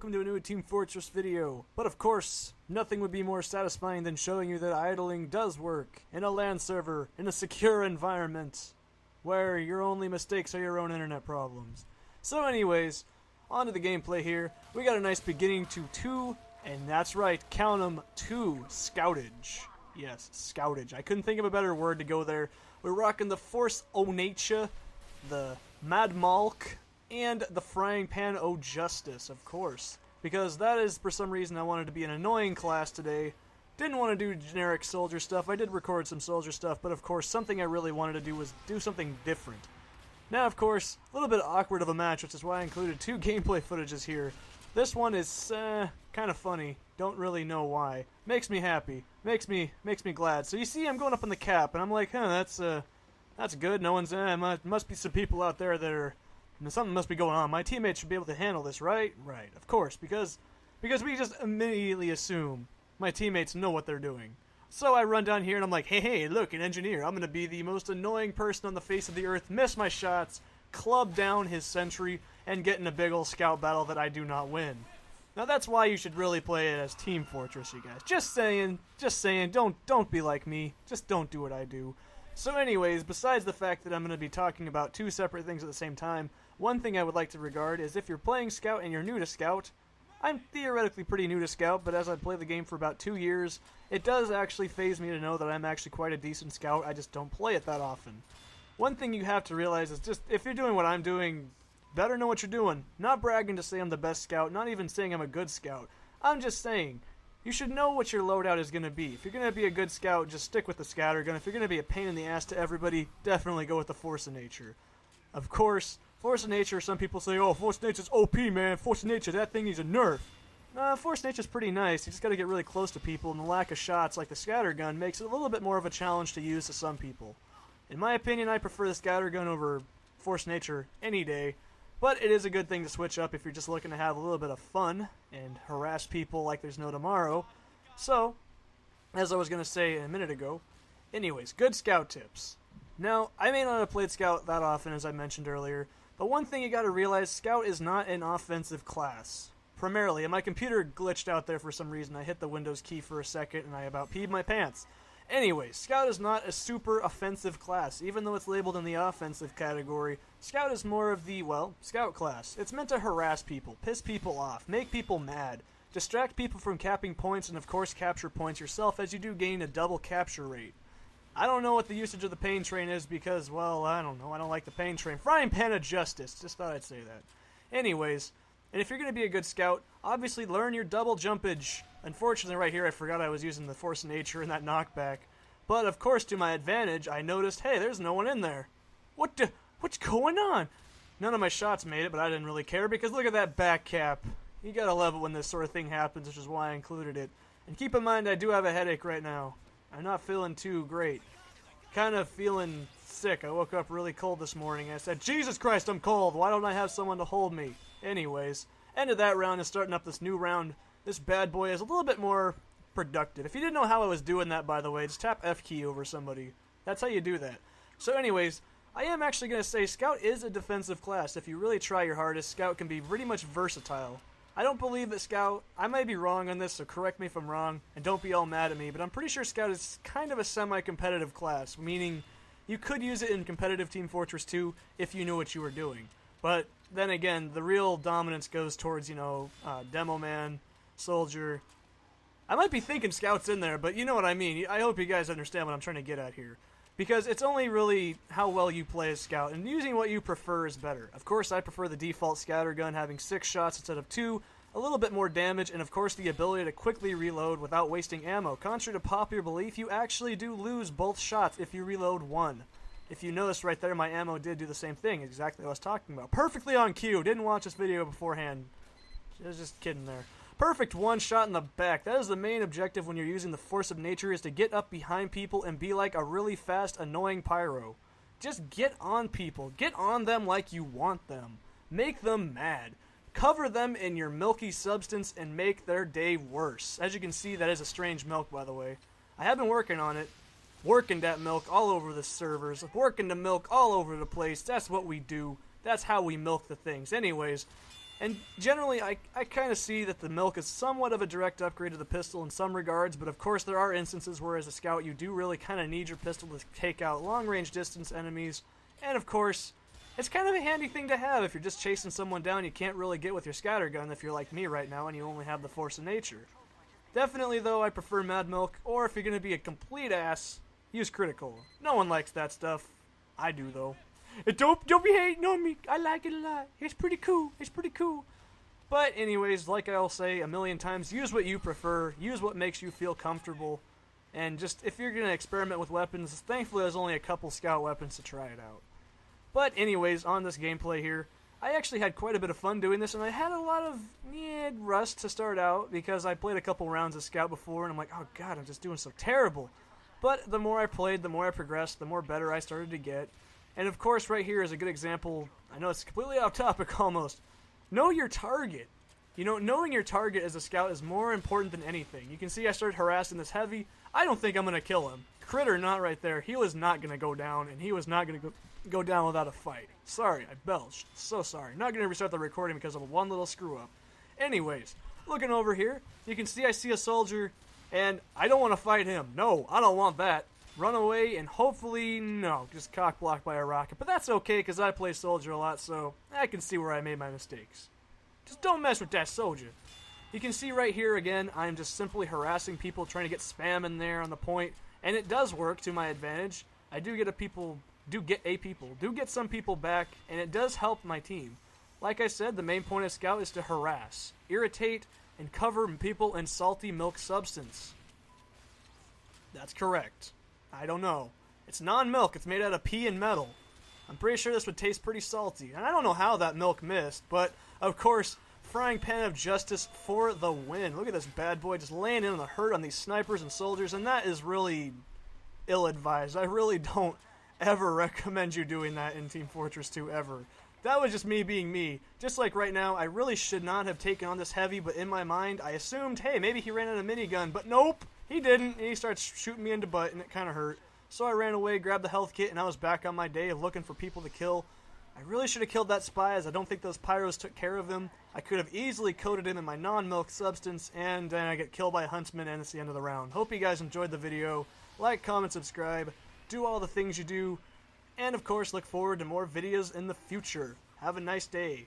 welcome to a new Team Fortress video. But of course, nothing would be more satisfying than showing you that idling does work in a LAN server, in a secure environment, where your only mistakes are your own internet problems. So anyways, on to the gameplay here. We got a nice beginning to 2, and that's right, count 'em, 2, scoutage. Yes, scoutage. I couldn't think of a better word to go there. We're rocking the Force O Nature, the Mad Malk, and the Frying Pan O Justice, of course. Because that is, for some reason, I wanted to be an annoying class today. Didn't want to do generic soldier stuff. I did record some soldier stuff, but of course, something I really wanted to do was do something different. Now, of course, a little bit awkward of a match, which is why I included 2 gameplay footages here. This one is, kind of funny. Don't really know why. Makes me happy. Makes me glad. So you see, I'm going up on the cap, and I'm like, that's good. No one's, must be some people out there that are, something must be going on. My teammates should be able to handle this, right? Right, of course, because we just immediately assume my teammates know what they're doing. So I run down here and I'm like, hey, look, an engineer. I'm going to be the most annoying person on the face of the earth, miss my shots, club down his sentry, and get in a big ol' scout battle that I do not win. Now that's why you should really play it as Team Fortress, you guys. Just saying, don't be like me. Just don't do what I do. So anyways, besides the fact that I'm going to be talking about 2 separate things at the same time, one thing I would like to regard is if you're playing Scout and you're new to Scout, I'm theoretically pretty new to Scout, but as I play the game for about 2 years, it does actually faze me to know that I'm actually quite a decent Scout. I just don't play it that often. One thing you have to realize is just, if you're doing what I'm doing, better know what you're doing. Not bragging to say I'm the best Scout, not even saying I'm a good Scout. I'm just saying, you should know what your loadout is going to be. If you're going to be a good Scout, just stick with the scattergun. If you're going to be a pain in the ass to everybody, definitely go with the Force of Nature. Of course, Force of Nature, some people say, oh, Force of Nature's OP, man. Force of Nature, that thing needs a nerf. Force of Nature's pretty nice. You just got to get really close to people, and the lack of shots, like the scattergun, makes it a little bit more of a challenge to use to some people. In my opinion, I prefer the scattergun over Force of Nature any day, but it is a good thing to switch up if you're just looking to have a little bit of fun and harass people like there's no tomorrow. So, as I was going to say a minute ago, anyways, good Scout tips. Now, I may not have played Scout that often, as I mentioned earlier, but one thing you gotta realize, Scout is not an offensive class. Primarily, and my computer glitched out there for some reason. I hit the Windows key for a second and I about peed my pants. Anyways, Scout is not a super offensive class. Even though it's labeled in the offensive category, Scout is more of the, well, Scout class. It's meant to harass people, piss people off, make people mad, distract people from capping points, and of course capture points yourself, as you do gain a double capture rate. I don't know what the usage of the pain train is because, well, I don't know. I don't like the pain train. Frying Pan of Justice. Just thought I'd say that. Anyways, and if you're going to be a good Scout, obviously learn your double jumpage. Unfortunately, right here, I forgot I was using the Force of Nature in that knockback. But, of course, to my advantage, I noticed, hey, there's no one in there. What's going on? None of my shots made it, but I didn't really care because look at that back cap. You gotta love it when this sort of thing happens, which is why I included it. And keep in mind, I do have a headache right now. I'm not feeling too great. Kind of feeling sick. I woke up really cold this morning. I said, Jesus Christ, I'm cold. Why don't I have someone to hold me? Anyways, end of that round and starting up this new round. This bad boy is a little bit more productive. If you didn't know how I was doing that, by the way, just tap F key over somebody. That's how you do that. So anyways, I am actually going to say Scout is a defensive class. If you really try your hardest, Scout can be pretty much versatile. I don't believe that Scout, I might be wrong on this, so correct me if I'm wrong, and don't be all mad at me, but I'm pretty sure Scout is kind of a semi-competitive class, meaning you could use it in competitive Team Fortress 2 if you knew what you were doing. But then again, the real dominance goes towards, Demo Man, Soldier. I might be thinking Scout's in there, but you know what I mean. I hope you guys understand what I'm trying to get at here. Because it's only really how well you play as Scout, and using what you prefer is better. Of course, I prefer the default scattergun, having 6 shots instead of 2, a little bit more damage, and of course the ability to quickly reload without wasting ammo. Contrary to popular belief, you actually do lose both shots if you reload 1. If you notice right there, my ammo did do the same thing, exactly what I was talking about. Perfectly on cue, didn't watch this video beforehand. I was just kidding there. Perfect one shot in the back. That is the main objective when you're using the Force of Nature, is to get up behind people and be like a really fast, annoying pyro. Just get on people. Get on them like you want them. Make them mad. Cover them in your milky substance and make their day worse. As you can see, that is a strange milk, by the way. I have been working on it. Working that milk all over the servers. Working the milk all over the place. That's what we do. That's how we milk the things. Anyways, And generally, I kind of see that the milk is somewhat of a direct upgrade to the pistol in some regards, but of course there are instances where as a scout you do really kind of need your pistol to take out long-range distance enemies, and of course, it's kind of a handy thing to have if you're just chasing someone down you can't really get with your scatter gun if you're like me right now and you only have the force of nature. Definitely though, I prefer Mad Milk, or if you're going to be a complete ass, use Critical. No one likes that stuff. I do though. Don't be hating on me. I like it a lot. It's pretty cool. It's pretty cool. But anyways, like I'll say a million times, use what you prefer. Use what makes you feel comfortable. And just, if you're going to experiment with weapons, thankfully there's only a couple scout weapons to try it out. But anyways, on this gameplay here, I actually had quite a bit of fun doing this, and I had a lot of rust to start out because I played a couple rounds of scout before, and I'm like, oh god, I'm just doing so terrible. But the more I played, the more I progressed, the more better I started to get. And of course, right here is a good example. I know it's completely off topic almost. Know your target. You know, knowing your target as a scout is more important than anything. You can see I started harassing this heavy. I don't think I'm going to kill him. Critter not right there. He was not going to go down, and he was not going to go down without a fight. Sorry, I belched. So sorry. Not going to restart the recording because of one little screw up. Anyways, looking over here, you can see I see a soldier, and I don't want to fight him. No, I don't want that. Run away, and hopefully, no, just cock blocked by a rocket. But that's okay, because I play soldier a lot, so I can see where I made my mistakes. Just don't mess with that soldier. You can see right here, again, I'm just simply harassing people, trying to get spam in there on the point, and it does work to my advantage. I do get some people back, and it does help my team. Like I said, the main point of scout is to harass, irritate, and cover people in salty milk substance. That's correct. I don't know. It's non-milk. It's made out of pea and metal. I'm pretty sure this would taste pretty salty. And I don't know how that milk missed, but, of course, frying pan of justice for the win. Look at this bad boy just laying in the hurt on these snipers and soldiers, and that is really ill-advised. I really don't ever recommend you doing that in Team Fortress 2, ever. That was just me being me. Just like right now, I really should not have taken on this heavy, but in my mind, I assumed, hey, maybe he ran out of minigun, but nope! He didn't, and he starts shooting me in the butt, and it kind of hurt. So I ran away, grabbed the health kit, and I was back on my day of looking for people to kill. I really should have killed that spy, as I don't think those pyros took care of him. I could have easily coated him in my non-milk substance, and then I get killed by a huntsman, and it's the end of the round. Hope you guys enjoyed the video. Like, comment, subscribe, do all the things you do, and of course look forward to more videos in the future. Have a nice day.